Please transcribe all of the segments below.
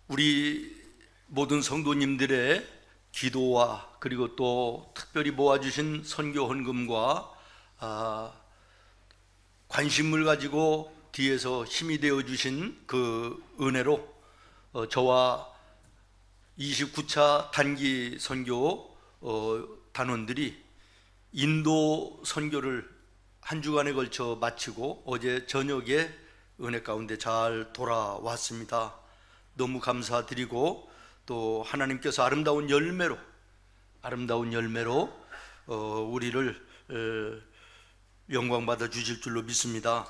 우리 모든 성도님들의 기도와 그리고 또 특별히 모아주신 선교 헌금과 관심을 가지고 뒤에서 힘이 되어주신 그 은혜로 저와 29차 단기 선교 단원들이 인도 선교를 한 주간에 걸쳐 마치고 어제 저녁에 은혜 가운데 잘 돌아왔습니다. 너무 감사드리고 또 하나님께서 아름다운 열매로 우리를 영광받아 주실 줄로 믿습니다.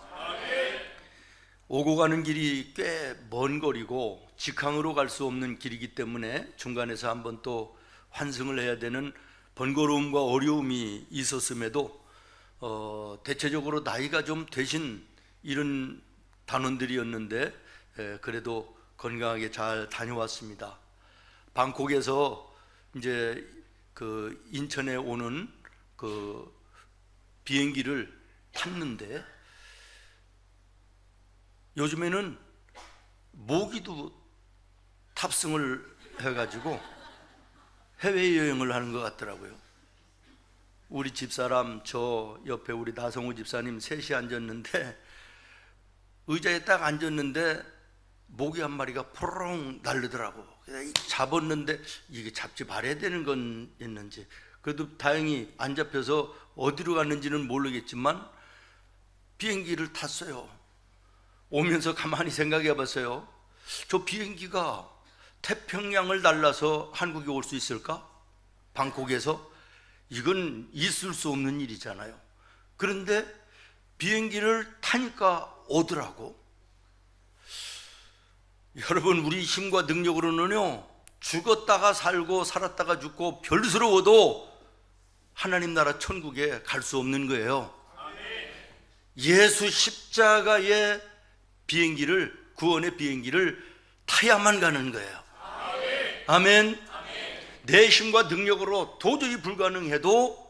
오고 가는 길이 꽤 먼 거리고 직항으로 갈 수 없는 길이기 때문에 중간에서 한번 또 환승을 해야 되는 번거로움과 어려움이 있었음에도 대체적으로 나이가 좀 되신 이런 단원들이었는데 그래도 건강하게 잘 다녀왔습니다. 방콕에서 이제 그 인천에 오는 그 비행기를 탔는데 요즘에는 모기도 탑승을 해가지고 해외여행을 하는 것 같더라고요. 우리 집사람, 저 옆에 우리 나성우 집사님 셋이 앉았는데 의자에 딱 앉았는데 모기 한 마리가 포로롱 날르더라고. 잡았는데 이게 잡지 말아야 되는 건 있는지, 그래도 다행히 안 잡혀서 어디로 갔는지는 모르겠지만 비행기를 탔어요. 오면서 가만히 생각해 봤어요. 저 비행기가 태평양을 날라서 한국에 올 수 있을까? 방콕에서? 이건 있을 수 없는 일이잖아요. 그런데 비행기를 타니까 오더라고. 여러분, 우리 힘과 능력으로는요, 죽었다가 살고 살았다가 죽고 별스러워도 하나님 나라 천국에 갈 수 없는 거예요. 예수 십자가의 비행기를, 구원의 비행기를 타야만 가는 거예요. 아멘. 내 힘과 능력으로 도저히 불가능해도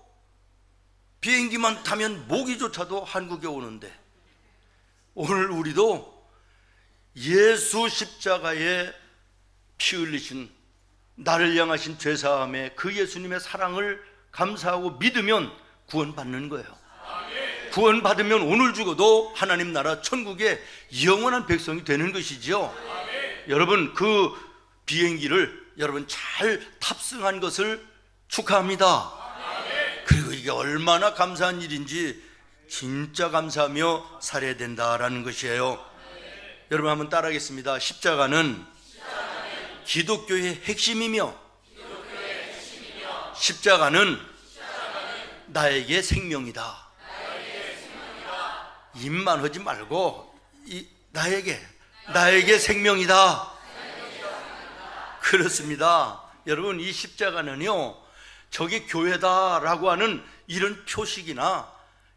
비행기만 타면 모기조차도 한국에 오는데, 오늘 우리도 예수 십자가에 피 흘리신, 나를 향하신 죄사함에 그 예수님의 사랑을 감사하고 믿으면 구원받는 거예요. 구원받으면 오늘 죽어도 하나님 나라 천국의 영원한 백성이 되는 것이지요. 여러분, 그 비행기를 여러분 잘 탑승한 것을 축하합니다. 그리고 이게 얼마나 감사한 일인지 진짜 감사하며 살아야 된다라는 것이에요. 여러분 한번 따라하겠습니다. 십자가는 기독교의 핵심이며 십자가는 나에게 생명이다. 입만 하지 말고 나에게 생명이다. 그렇습니다. 여러분, 이 십자가는요, 저게 교회다라고 하는 이런 표식이나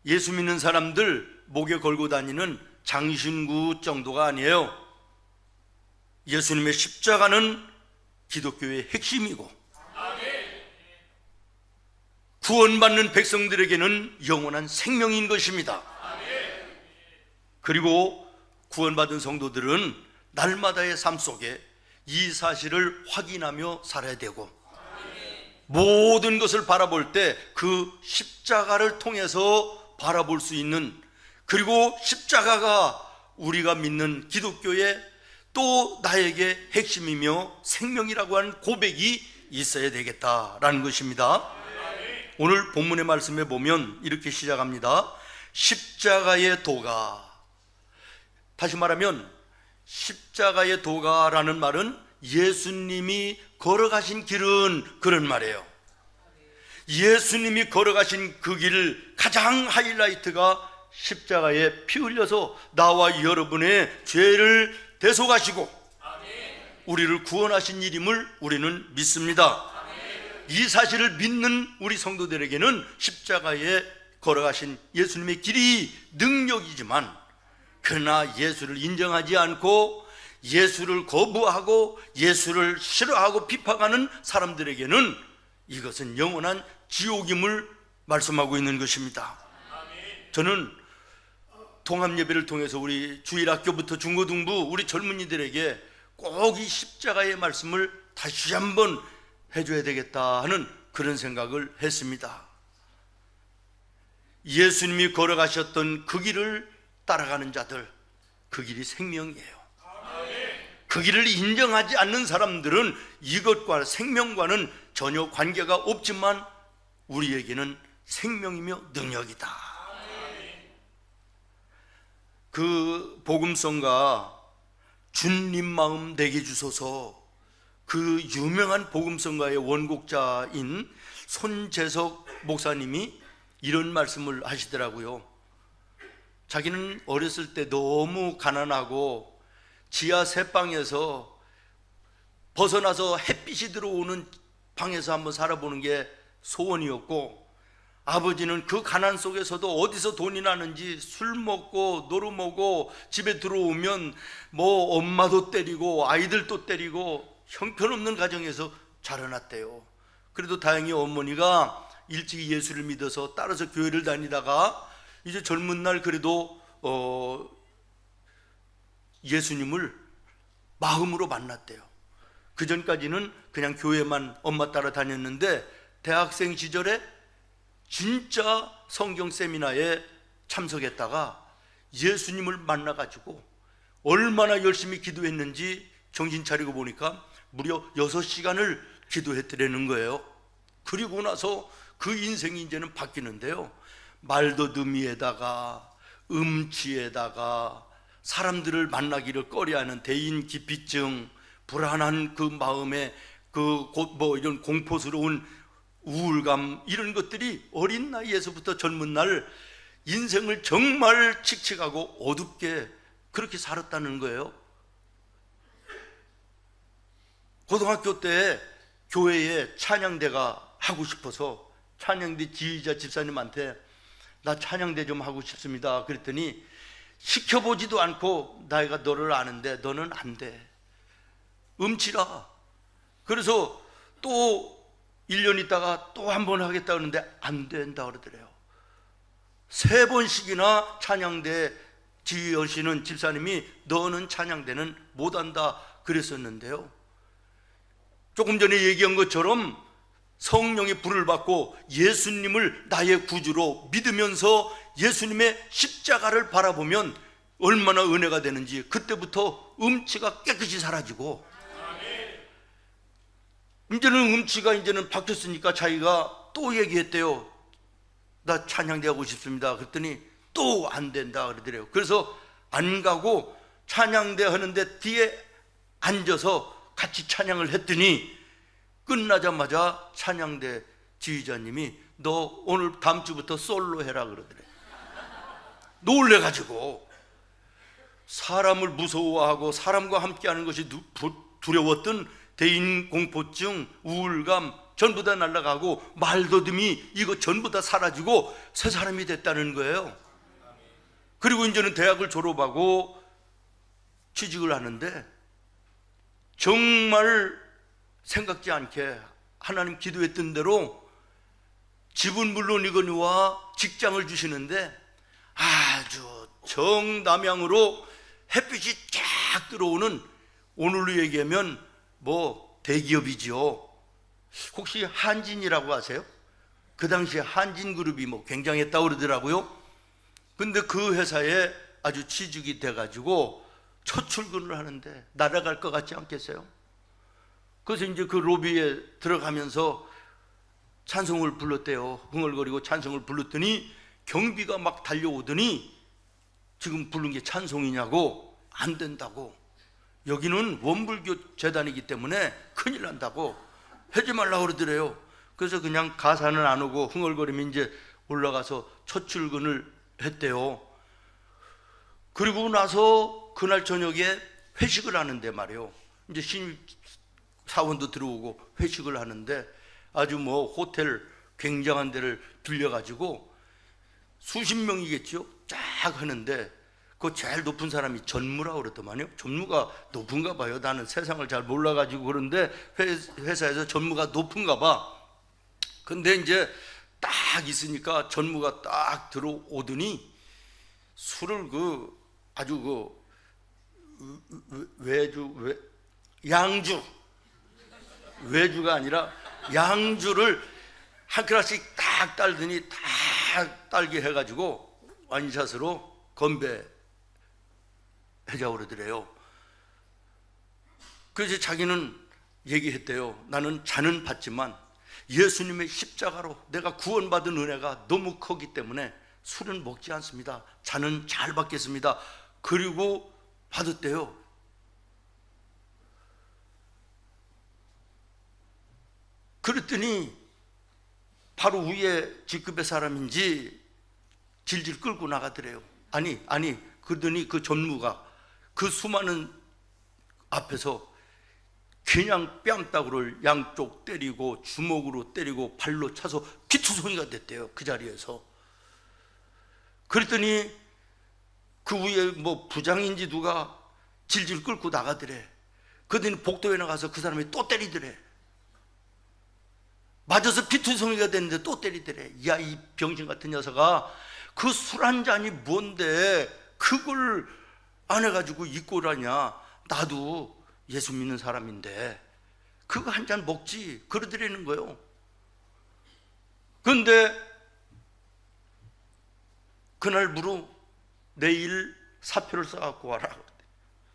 예수 믿는 사람들 목에 걸고 다니는 장신구 정도가 아니에요. 예수님의 십자가는 기독교의 핵심이고 구원받는 백성들에게는 영원한 생명인 것입니다. 그리고 구원받은 성도들은 날마다의 삶 속에 이 사실을 확인하며 살아야 되고 모든 것을 바라볼 때 그 십자가를 통해서 바라볼 수 있는, 그리고 십자가가 우리가 믿는 기독교의 또 나에게 핵심이며 생명이라고 하는 고백이 있어야 되겠다라는 것입니다. 오늘 본문의 말씀에 보면 이렇게 시작합니다. 십자가의 도가. 다시 말하면 십자가의 도가라는 말은 예수님이 걸어가신 길은 그런 말이에요. 예수님이 걸어가신 그 길 가장 하이라이트가 십자가에 피 흘려서 나와 여러분의 죄를 대속하시고 우리를 구원하신 일임을 우리는 믿습니다. 이 사실을 믿는 우리 성도들에게는 십자가에 걸어가신 예수님의 길이 능력이지만, 그러나 예수를 인정하지 않고 예수를 거부하고 예수를 싫어하고 비판하는 사람들에게는 이것은 영원한 지옥임을 말씀하고 있는 것입니다. 저는 통합예배를 통해서 우리 주일학교부터 중고등부 우리 젊은이들에게 꼭 이 십자가의 말씀을 다시 한번 해줘야 되겠다 하는 그런 생각을 했습니다. 예수님이 걸어가셨던 그 길을 따라가는 자들, 그 길이 생명이에요. 그 길을 인정하지 않는 사람들은 이것과 생명과는 전혀 관계가 없지만 우리에게는 생명이며 능력이다. 그 복음성가 주님 마음 내게 주소서, 그 유명한 복음성가의 원곡자인 손재석 목사님이 이런 말씀을 하시더라고요. 자기는 어렸을 때 너무 가난하고 지하 새방에서 벗어나서 햇빛이 들어오는 방에서 한번 살아보는 게 소원이었고, 아버지는 그 가난 속에서도 어디서 돈이 나는지 술 먹고 노루 먹고 집에 들어오면 뭐 엄마도 때리고 아이들도 때리고 형편없는 가정에서 자라났대요. 그래도 다행히 어머니가 일찍 예수를 믿어서 따라서 교회를 다니다가 이제 젊은 날 그래도 예수님을 마음으로 만났대요. 그 전까지는 그냥 교회만 엄마 따라 다녔는데 대학생 시절에 진짜 성경 세미나에 참석했다가 예수님을 만나가지고 얼마나 열심히 기도했는지 정신 차리고 보니까 무려 6시간을 기도했더라는 거예요. 그리고 나서 그 인생이 이제는 바뀌는데요, 말더듬이에다가 음치에다가 사람들을 만나기를 꺼려하는 대인기피증, 불안한 그 마음에 이런 공포스러운 우울감, 이런 것들이 어린 나이에서부터 젊은 날 인생을 정말 칙칙하고 어둡게 그렇게 살았다는 거예요. 고등학교 때 교회에 찬양대가 하고 싶어서 찬양대 지휘자 집사님한테 나 찬양대 좀 하고 싶습니다 그랬더니 시켜보지도 않고 나이가 너를 아는데 너는 안 돼, 음치라. 그래서 또 1년 있다가 또 한 번 하겠다 그러는데 안 된다 그러더래요. 3번씩이나 찬양대 지휘하시는 집사님이 너는 찬양대는 못한다 그랬었는데요, 조금 전에 얘기한 것처럼 성령의 불을 받고 예수님을 나의 구주로 믿으면서 예수님의 십자가를 바라보면 얼마나 은혜가 되는지, 그때부터 음치가 깨끗이 사라지고, 이제는 음치가 이제는 바뀌었으니까 자기가 또 얘기했대요. 나 찬양대 하고 싶습니다 그랬더니 또 안 된다 그러더래요. 그래서 안 가고 찬양대 하는데 뒤에 앉아서 같이 찬양을 했더니 끝나자마자 찬양대 지휘자님이 너 오늘 다음 주부터 솔로 해라 그러더래. 놀래가지고 사람을 무서워하고 사람과 함께하는 것이 두려웠던 대인공포증, 우울감 전부 다 날아가고 말더듬이 이거 전부 다 사라지고 새 사람이 됐다는 거예요. 그리고 이제는 대학을 졸업하고 취직을 하는데 정말 생각지 않게 하나님 기도했던 대로 집은 물론이거니와 직장을 주시는데 아주 정남향으로 햇빛이 쫙 들어오는, 오늘로 얘기하면 뭐 대기업이죠. 혹시 한진이라고 아세요? 그 당시에 한진그룹이 뭐 굉장했다고 그러더라고요. 근데 그 회사에 아주 취직이 돼가지고 첫 출근을 하는데 날아갈 것 같지 않겠어요? 그래서 이제 그 로비에 들어가면서 찬송을 불렀대요. 흥얼거리고 찬송을 불렀더니 경비가 막 달려오더니 지금 부른 게 찬송이냐고, 안 된다고, 여기는 원불교 재단이기 때문에 큰일 난다고 하지 말라고 그러더래요. 그래서 그냥 가사는 안 오고 흥얼거리면 이제 올라가서 첫 출근을 했대요. 그리고 나서 그날 저녁에 회식을 하는데 말이에요. 이제 신입 사원도 들어오고 회식을 하는데 아주 뭐 호텔 굉장한 데를 들려가지고 수십 명이겠죠. 쫙 하는데 그 제일 높은 사람이 전무라고 그러더만요. 전무가 높은가 봐요. 나는 세상을 잘 몰라가지고. 그런데 회사에서 전무가 높은가 봐. 근데 이제 딱 있으니까 전무가 딱 들어오더니 술을 아주 양주, 외주가 아니라 양주를 한 그릇씩 딱 딸더니 딱 딸게 해가지고 와인샷으로 건배하자고 그러더래요. 그래서 자기는 얘기했대요. 나는 잔은 받지만 예수님의 십자가로 내가 구원받은 은혜가 너무 크기 때문에 술은 먹지 않습니다. 잔은 잘 받겠습니다. 그리고 받았대요. 그랬더니 바로 위에 직급의 사람인지 질질 끌고 나가더래요. 아니 그러더니 그 전무가 그 수많은 앞에서 그냥 뺨따구를 양쪽 때리고 주먹으로 때리고 발로 차서 피투성이가 됐대요. 그 자리에서. 그랬더니 그 위에 뭐 부장인지 누가 질질 끌고 나가더래. 그러더니 복도에 나가서 그 사람이 또 때리더래. 맞아서 피투성이가 됐는데 또 때리더래. 야, 이 병신 같은 녀석아, 그 술 한 잔이 뭔데 그걸 안 해가지고 이꼴하냐. 나도 예수 믿는 사람인데 그거 한 잔 먹지. 그러더라는 거예요. 그런데 그날부로 내일 사표를 써갖고 와라.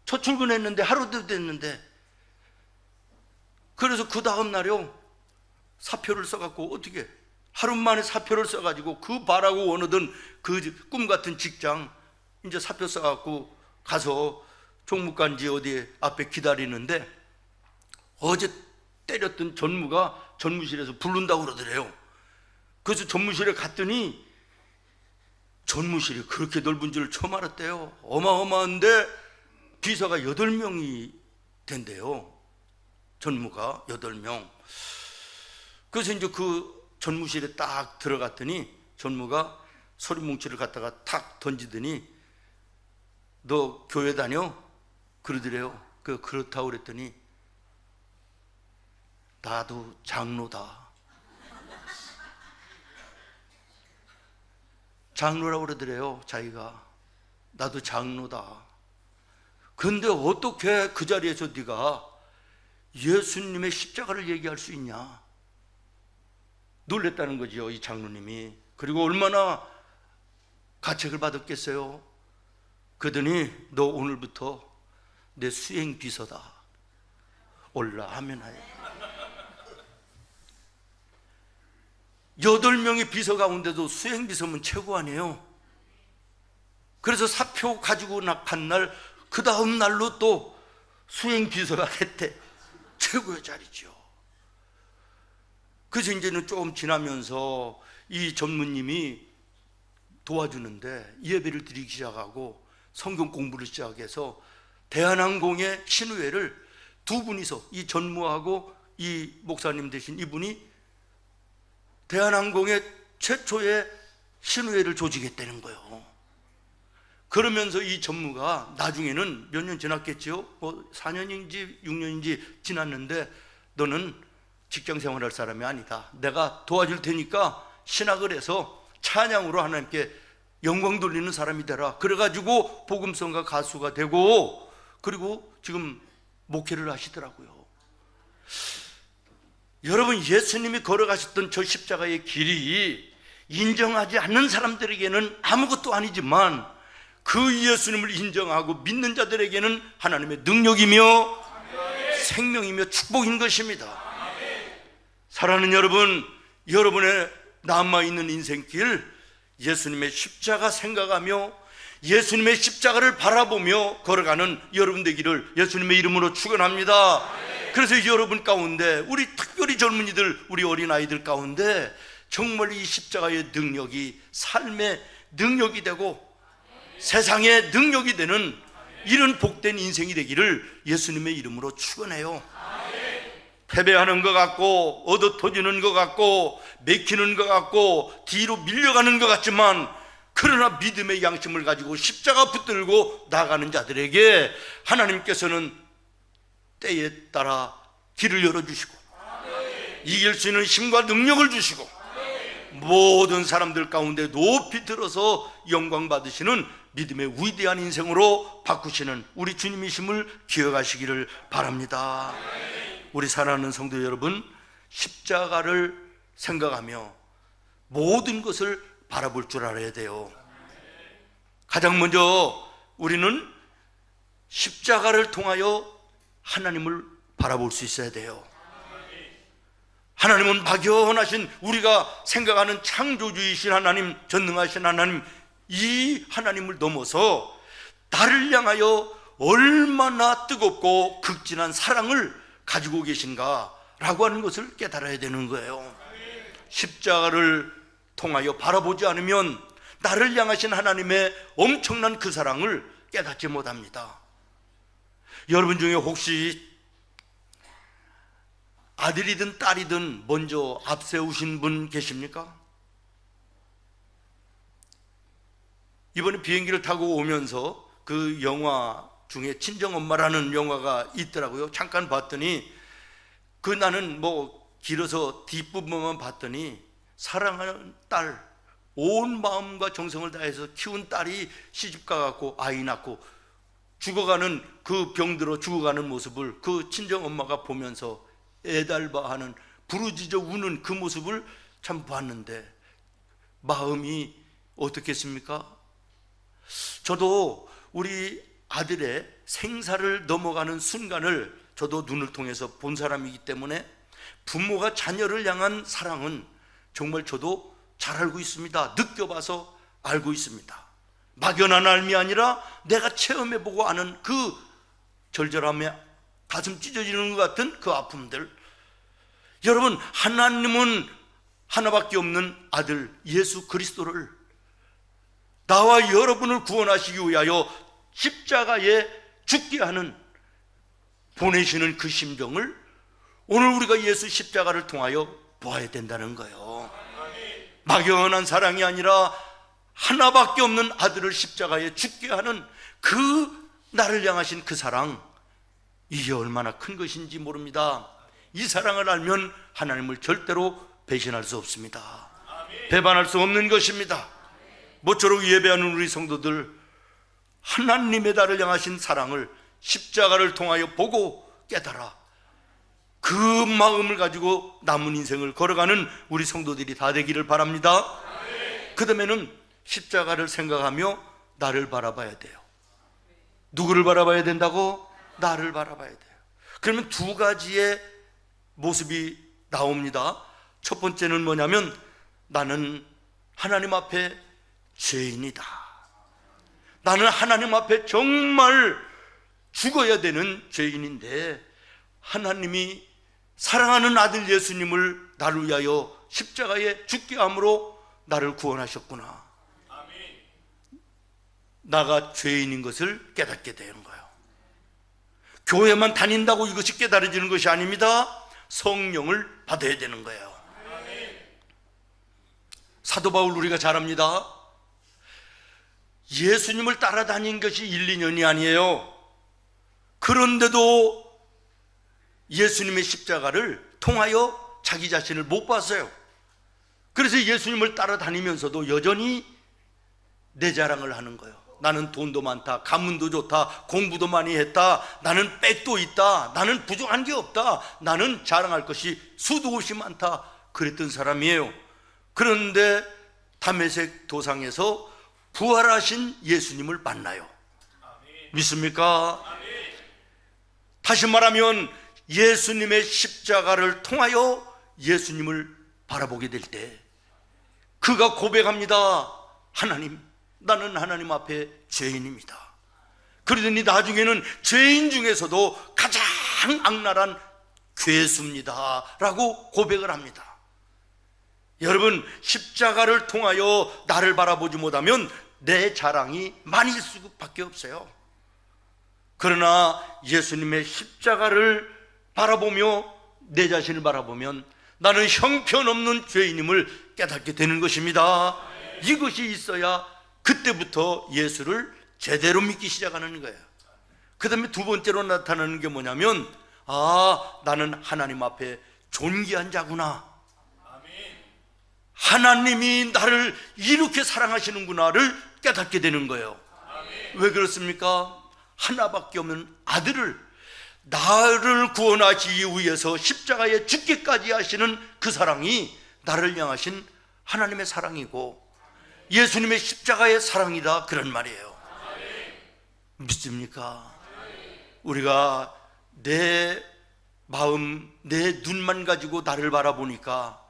첫 출근했는데 하루도 됐는데, 그래서 그 다음 날요 사표를 써갖고 어떻게 하루 만에 사표를 써가지고 그 바라고 원하던 그 꿈같은 직장 이제 사표 써갖고 가서 종무관지 어디 앞에 기다리는데, 어제 때렸던 전무가 전무실에서 부른다고 그러더래요. 그래서 전무실에 갔더니 전무실이 그렇게 넓은 줄 처음 알았대요. 어마어마한데 비서가 8명이 된대요. 전무가 8명. 그래서 이제 그 전무실에 딱 들어갔더니 전무가 소리뭉치를 갖다가 탁 던지더니 너 교회 다녀? 그러더래요. 그렇다고 그랬더니 나도 장로다. 장로라고 그러더래요. 자기가. 나도 장로다. 근데 어떻게 그 자리에서 네가 예수님의 십자가를 얘기할 수 있냐. 놀랬다는 거죠, 이 장로님이. 그리고 얼마나 가책을 받았겠어요. 그러더니 너 오늘부터 내 수행 비서다. 올라 하면 하여. 8명의 비서 가운데도 수행 비서면 최고 아니에요. 그래서 사표 가지고 간 날, 그 다음 날로 또 수행 비서가 됐대. 최고의 자리죠. 그래서 이제는 조금 지나면서 이 전무님이 도와주는데 예배를 드리기 시작하고 성경 공부를 시작해서 대한항공의 신우회를 두 분이서, 이 전무하고 이 목사님 되신 이분이 대한항공의 최초의 신우회를 조직했다는 거예요. 그러면서 이 전무가 나중에는 몇 년 지났겠죠. 4년인지 6년인지 지났는데 너는 직장 생활할 사람이 아니다. 내가 도와줄 테니까 신학을 해서 찬양으로 하나님께 영광 돌리는 사람이 되라. 그래가지고 복음성가 가수가 되고, 그리고 지금 목회를 하시더라고요. 여러분, 예수님이 걸어가셨던 저 십자가의 길이 인정하지 않는 사람들에게는 아무것도 아니지만 그 예수님을 인정하고 믿는 자들에게는 하나님의 능력이며 생명이며 축복인 것입니다. 사랑하는 여러분, 여러분의 남아있는 인생길 예수님의 십자가 생각하며 예수님의 십자가를 바라보며 걸어가는 여러분 되기를 예수님의 이름으로 축원합니다. 그래서 여러분 가운데, 우리 특별히 젊은이들, 우리 어린아이들 가운데 정말 이 십자가의 능력이 삶의 능력이 되고 세상의 능력이 되는 이런 복된 인생이 되기를 예수님의 이름으로 축원해요. 패배하는 것 같고 얻어 터지는 것 같고 맥히는 것 같고 뒤로 밀려가는 것 같지만, 그러나 믿음의 양심을 가지고 십자가 붙들고 나가는 자들에게 하나님께서는 때에 따라 길을 열어주시고 이길 수 있는 힘과 능력을 주시고 모든 사람들 가운데 높이 들어서 영광 받으시는 믿음의 위대한 인생으로 바꾸시는 우리 주님이심을 기억하시기를 바랍니다. 우리 사랑하는 성도 여러분, 십자가를 생각하며 모든 것을 바라볼 줄 알아야 돼요. 가장 먼저 우리는 십자가를 통하여 하나님을 바라볼 수 있어야 돼요. 하나님은 막연하신, 우리가 생각하는 창조주이신 하나님, 전능하신 하나님, 이 하나님을 넘어서 나를 향하여 얼마나 뜨겁고 극진한 사랑을 가지고 계신가 라고 하는 것을 깨달아야 되는 거예요. 십자가를 통하여 바라보지 않으면 나를 향하신 하나님의 엄청난 그 사랑을 깨닫지 못합니다. 여러분 중에 혹시 아들이든 딸이든 먼저 앞세우신 분 계십니까? 이번에 비행기를 타고 오면서 그 영화 중에 친정엄마라는 영화가 있더라고요. 잠깐 봤더니 나는 길어서 뒷부분만 봤더니 사랑하는 딸, 온 마음과 정성을 다해서 키운 딸이 시집가 갖고 아이 낳고 죽어가는, 그 병들어 죽어가는 모습을 그 친정엄마가 보면서 애달바하는, 부르짖어 우는 그 모습을 참 봤는데 마음이 어떻겠습니까? 저도 우리 아들의 생사를 넘어가는 순간을 저도 눈을 통해서 본 사람이기 때문에 부모가 자녀를 향한 사랑은 정말 저도 잘 알고 있습니다. 느껴봐서 알고 있습니다. 막연한 알미 아니라 내가 체험해보고 아는 그 절절함에 가슴 찢어지는 것 같은 그 아픔들. 여러분, 하나님은 하나밖에 없는 아들 예수 그리스도를, 나와 여러분을 구원하시기 위하여 십자가에 죽게 하는, 보내시는 그 심정을 오늘 우리가 예수 십자가를 통하여 보아야 된다는 거예요. 막연한 사랑이 아니라 하나밖에 없는 아들을 십자가에 죽게 하는 그 나를 향하신 그 사랑, 이게 얼마나 큰 것인지 모릅니다. 이 사랑을 알면 하나님을 절대로 배신할 수 없습니다. 배반할 수 없는 것입니다. 모쪼록 예배하는 우리 성도들, 하나님의 나를 향하신 사랑을 십자가를 통하여 보고 깨달아 그 마음을 가지고 남은 인생을 걸어가는 우리 성도들이 다 되기를 바랍니다. 그 다음에는 십자가를 생각하며 나를 바라봐야 돼요. 누구를 바라봐야 된다고? 나를 바라봐야 돼요. 그러면 두 가지의 모습이 나옵니다. 첫 번째는 뭐냐면, 나는 하나님 앞에 죄인이다. 나는 하나님 앞에 정말 죽어야 되는 죄인인데 하나님이 사랑하는 아들 예수님을 나를 위하여 십자가에 죽게 함으로 나를 구원하셨구나. 나가 죄인인 것을 깨닫게 되는 거예요. 교회만 다닌다고 이것이 깨달아지는 것이 아닙니다. 성령을 받아야 되는 거예요. 사도 바울 우리가 잘 압니다. 예수님을 따라다닌 것이 1, 2년이 아니에요. 그런데도 예수님의 십자가를 통하여 자기 자신을 못 봤어요. 그래서 예수님을 따라다니면서도 여전히 내 자랑을 하는 거예요. 나는 돈도 많다, 가문도 좋다, 공부도 많이 했다, 나는 백도 있다, 나는 부족한 게 없다, 나는 자랑할 것이 수도 없이 많다, 그랬던 사람이에요. 그런데 다메섹 도상에서 부활하신 예수님을 만나요. 믿습니까? 다시 말하면 예수님의 십자가를 통하여 예수님을 바라보게 될 때 그가 고백합니다. 하나님, 나는 하나님 앞에 죄인입니다. 그러더니 나중에는 죄인 중에서도 가장 악랄한 괴수입니다 라고 고백을 합니다. 여러분, 십자가를 통하여 나를 바라보지 못하면 내 자랑이 많을 수밖에 없어요. 그러나 예수님의 십자가를 바라보며 내 자신을 바라보면 나는 형편없는 죄인임을 깨닫게 되는 것입니다. 이것이 있어야 그때부터 예수를 제대로 믿기 시작하는 거예요. 그 다음에 두 번째로 나타나는 게 뭐냐면, 나는 하나님 앞에 존귀한 자구나, 하나님이 나를 이렇게 사랑하시는구나를 깨닫게 되는 거예요. 왜 그렇습니까? 하나밖에 없는 아들을, 나를 구원하시기 위해서 십자가에 죽기까지 하시는 그 사랑이 나를 향하신 하나님의 사랑이고 예수님의 십자가의 사랑이다, 그런 말이에요. 믿습니까? 우리가 내 마음, 내 눈만 가지고 나를 바라보니까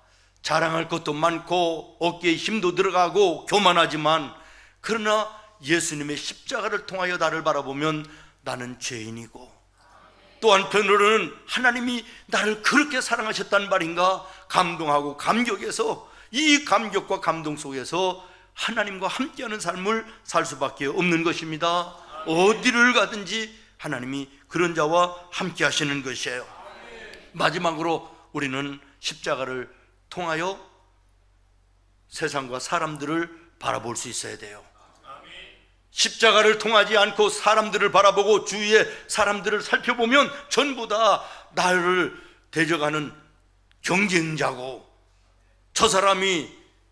자랑할 것도 많고 어깨에 힘도 들어가고 교만하지만, 그러나 예수님의 십자가를 통하여 나를 바라보면 나는 죄인이고, 또 한편으로는 하나님이 나를 그렇게 사랑하셨단 말인가 감동하고 감격해서, 이 감격과 감동 속에서 하나님과 함께하는 삶을 살 수밖에 없는 것입니다. 어디를 가든지 하나님이 그런 자와 함께 하시는 것이에요. 마지막으로 우리는 십자가를 통하여 세상과 사람들을 바라볼 수 있어야 돼요. 십자가를 통하지 않고 사람들을 바라보고 주위의 사람들을 살펴보면 전부 다 나를 대적하는 경쟁자고, 저 사람이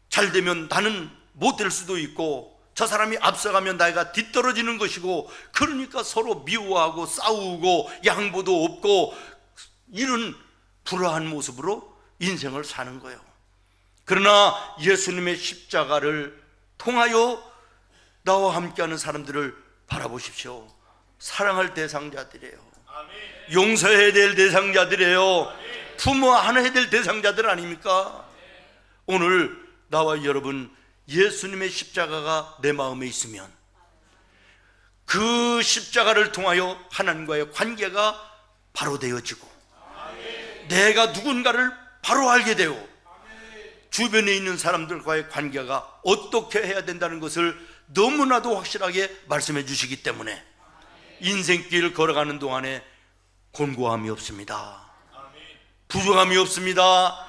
잘 되면 나는 못 될 수도 있고, 저 사람이 앞서가면 나이가 뒤떨어지는 것이고, 그러니까 서로 미워하고 싸우고 양보도 없고 이런 불화한 모습으로 인생을 사는 거예요. 그러나 예수님의 십자가를 통하여 나와 함께하는 사람들을 바라보십시오. 사랑할 대상자들이에요. 용서해야 될 대상자들이에요. 품어안아야 될 대상자들 아닙니까? 오늘 나와 여러분, 예수님의 십자가가 내 마음에 있으면 그 십자가를 통하여 하나님과의 관계가 바로 되어지고, 내가 누군가를 바로 알게 되고, 주변에 있는 사람들과의 관계가 어떻게 해야 된다는 것을 너무나도 확실하게 말씀해 주시기 때문에 인생길을 걸어가는 동안에 곤고함이 없습니다. 부족함이 없습니다.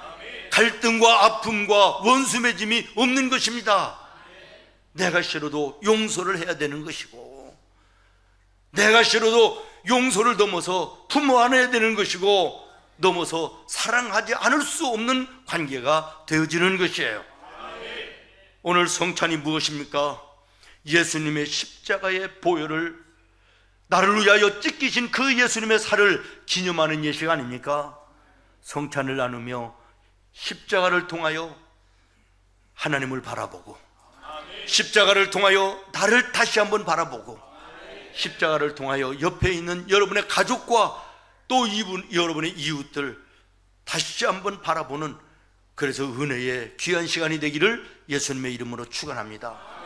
갈등과 아픔과 원수 맺음이 없는 것입니다. 내가 싫어도 용서를 해야 되는 것이고, 내가 싫어도 용서를 넘어서 품어 안아야 되는 것이고, 넘어서 사랑하지 않을 수 없는 관계가 되어지는 것이에요. 오늘 성찬이 무엇입니까? 예수님의 십자가의 보혈을, 나를 위하여 찢기신 그 예수님의 살을 기념하는 예식 아닙니까? 성찬을 나누며 십자가를 통하여 하나님을 바라보고, 십자가를 통하여 나를 다시 한번 바라보고, 십자가를 통하여 옆에 있는 여러분의 가족과 또 여러분의 이웃들 다시 한번 바라보는, 그래서 은혜의 귀한 시간이 되기를 예수님의 이름으로 축원합니다.